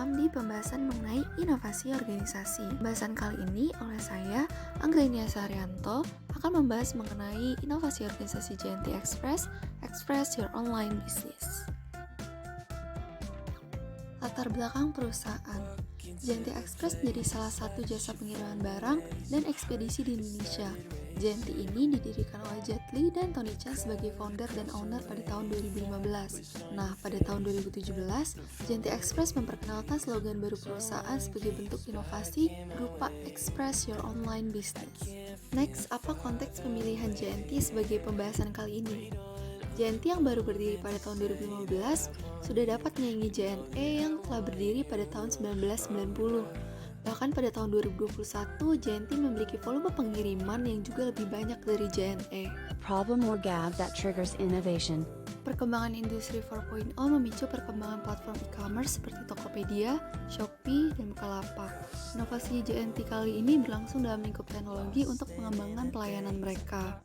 datang di pembahasan mengenai inovasi organisasi. Pembahasan kali ini oleh saya, Anggrenia Saryanto, akan membahas mengenai inovasi organisasi JNT Express, Express Your Online Business. Latar belakang perusahaan. JNT Express menjadi salah satu jasa pengiriman barang dan ekspedisi di Indonesia. JNT ini didirikan oleh Jet Li dan Tony Chan sebagai founder dan owner pada tahun 2015. Nah, pada tahun 2017, JNT Express memperkenalkan slogan baru perusahaan sebagai bentuk inovasi berupa Express Your Online Business. Next, apa konteks pemilihan JNT sebagai pembahasan kali ini? JNT yang baru berdiri pada tahun 2015 sudah dapat menyaingi JNE yang telah berdiri pada tahun 1990. Bahkan pada tahun 2021, JNT memiliki volume pengiriman yang juga lebih banyak dari JNE. Problem or gap that triggers innovation. Perkembangan industri 4.0 memicu perkembangan platform e-commerce seperti Tokopedia, Shopee, dan Bukalapak. Inovasi JNT kali ini berlangsung dalam lingkup teknologi untuk pengembangan pelayanan mereka.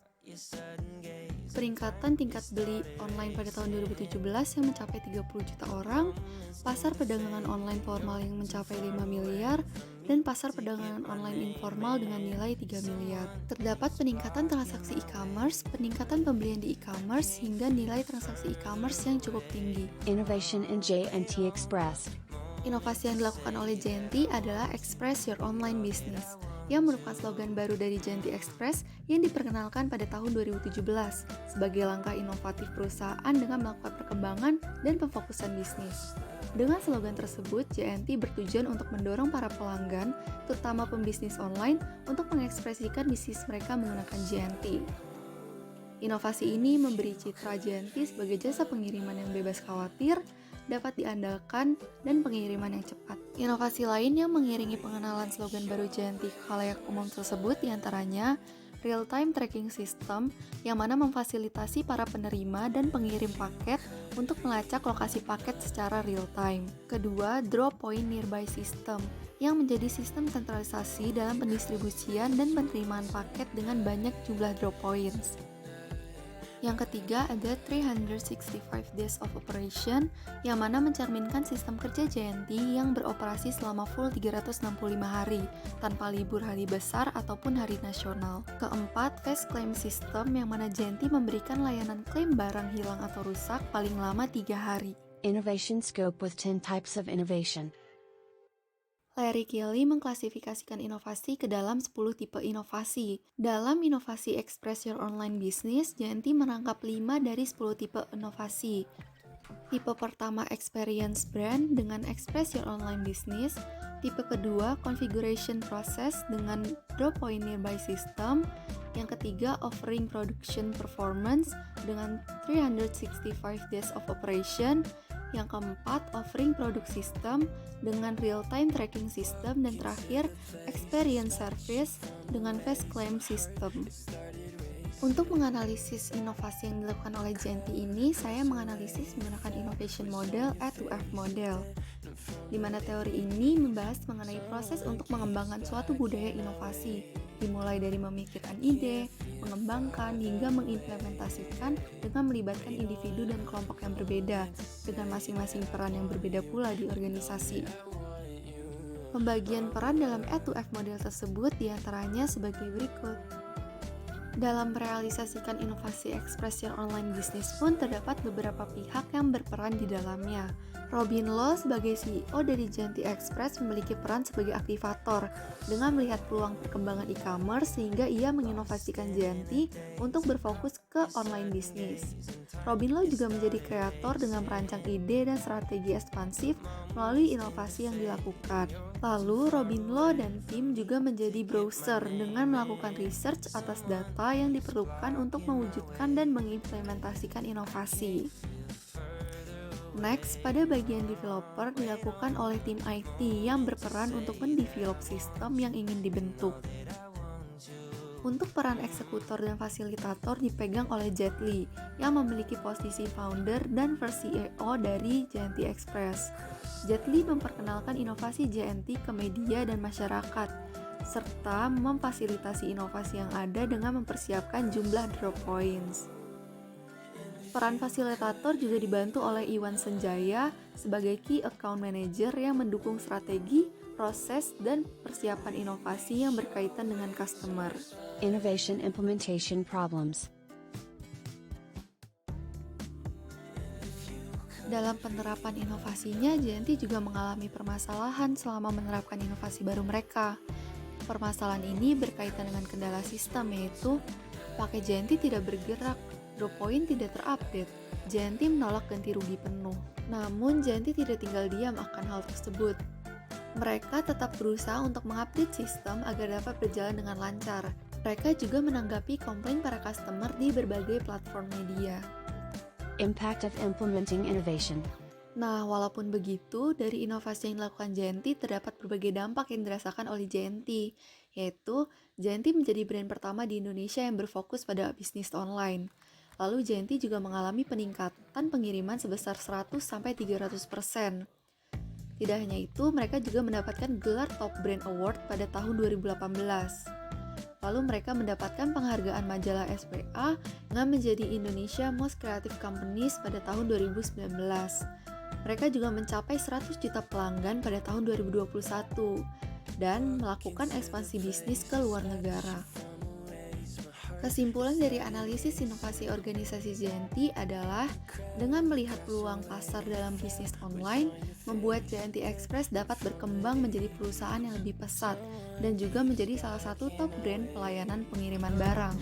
Peningkatan tingkat beli online pada tahun 2017 yang mencapai 30 juta orang, pasar perdagangan online formal yang mencapai 5 miliar, dan pasar perdagangan online informal dengan nilai 3 miliar. Terdapat peningkatan transaksi e-commerce, peningkatan pembelian di e-commerce, hingga nilai transaksi e-commerce yang cukup tinggi. Innovation in JNT Express. Inovasi yang dilakukan oleh JNT adalah Express Your Online Business, yang merupakan slogan baru dari JNT Express yang diperkenalkan pada tahun 2017 sebagai langkah inovatif perusahaan dengan melakukan perkembangan dan pemfokusan bisnis. Dengan slogan tersebut, JNT bertujuan untuk mendorong para pelanggan, terutama pembisnis online, untuk mengekspresikan bisnis mereka menggunakan JNT. Inovasi ini memberi citra JNT sebagai jasa pengiriman yang bebas khawatir, dapat diandalkan, dan pengiriman yang cepat. Inovasi lain yang mengiringi pengenalan slogan baru JNT ke khalayak umum tersebut diantaranya real-time tracking system yang mana memfasilitasi para penerima dan pengirim paket untuk melacak lokasi paket secara real-time. Kedua, drop point nearby system yang menjadi sistem sentralisasi dalam pendistribusian dan penerimaan paket dengan banyak jumlah drop points. Yang ketiga ada 365 days of operation yang mana mencerminkan sistem kerja JNT yang beroperasi selama full 365 hari tanpa libur hari besar ataupun hari nasional. Keempat, fast claim system yang mana JNT memberikan layanan klaim barang hilang atau rusak paling lama 3 hari. Innovation scope with 10 types of innovation. Larry Kelly mengklasifikasikan inovasi ke dalam 10 tipe inovasi. Dalam inovasi Express Your Online Business, JNT merangkap 5 dari 10 tipe inovasi. Tipe pertama Experience Brand dengan Express Your Online Business. Tipe kedua Configuration Process dengan Drop Point Nearby System. Yang ketiga Offering Production Performance dengan 365 Days of Operation. Yang keempat, offering product system dengan real-time tracking system, dan terakhir, experience service dengan fast claim system. Untuk menganalisis inovasi yang dilakukan oleh JNT ini, saya menganalisis menggunakan innovation model A2F model, di mana teori ini membahas mengenai proses untuk mengembangkan suatu budaya inovasi, dimulai dari memikirkan ide, mengembangkan, hingga mengimplementasikan dengan melibatkan individu dan kelompok yang berbeda, dengan masing-masing peran yang berbeda pula di organisasi. Pembagian peran dalam A2F model tersebut diantaranya sebagai berikut. Dalam merealisasikan inovasi Express Your Online Business pun terdapat beberapa pihak yang berperan di dalamnya. Robin Loh sebagai CEO dari JNT Express memiliki peran sebagai aktivator dengan melihat peluang perkembangan e-commerce sehingga ia menginovasikan JNT untuk berfokus ke online bisnis. Robin Loh juga menjadi kreator dengan merancang ide dan strategi ekspansif melalui inovasi yang dilakukan. Lalu Robin Loh dan tim juga menjadi browser dengan melakukan research atas data yang diperlukan untuk mewujudkan dan mengimplementasikan inovasi. Next, pada bagian developer dilakukan oleh tim IT yang berperan untuk mendevelop sistem yang ingin dibentuk. Untuk peran eksekutor dan fasilitator dipegang oleh Jet Li yang memiliki posisi founder dan CEO dari JNT Express. Jet Li memperkenalkan inovasi JNT ke media dan masyarakat, serta memfasilitasi inovasi yang ada dengan mempersiapkan jumlah drop points. Peran fasilitator juga dibantu oleh Iwan Senjaya sebagai Key Account Manager yang mendukung strategi, proses, dan persiapan inovasi yang berkaitan dengan customer. Innovation implementation problems. Dalam penerapan inovasinya, JNT juga mengalami permasalahan selama menerapkan inovasi baru mereka. Permasalahan ini berkaitan dengan kendala sistem, yaitu pakai JNT tidak bergerak, drop point tidak terupdate, JNT menolak ganti rugi penuh. Namun, JNT tidak tinggal diam akan hal tersebut. Mereka tetap berusaha untuk mengupdate sistem agar dapat berjalan dengan lancar. Mereka juga menanggapi komplain para customer di berbagai platform media. Impact of implementing innovation. Nah, walaupun begitu, dari inovasi yang dilakukan JNT terdapat berbagai dampak yang dirasakan oleh JNT, yaitu JNT menjadi brand pertama di Indonesia yang berfokus pada bisnis online. Lalu JNT juga mengalami peningkatan pengiriman sebesar 100-300%. Tidak hanya itu, mereka juga mendapatkan gelar Top Brand Award pada tahun 2018. Lalu mereka mendapatkan penghargaan majalah SPA dengan menjadi Indonesia Most Creative Companies pada tahun 2019. Mereka juga mencapai 100 juta pelanggan pada tahun 2021 dan melakukan ekspansi bisnis ke luar negara. Kesimpulan dari analisis inovasi organisasi JNT adalah dengan melihat peluang pasar dalam bisnis online, membuat JNT Express dapat berkembang menjadi perusahaan yang lebih pesat dan juga menjadi salah satu top brand pelayanan pengiriman barang.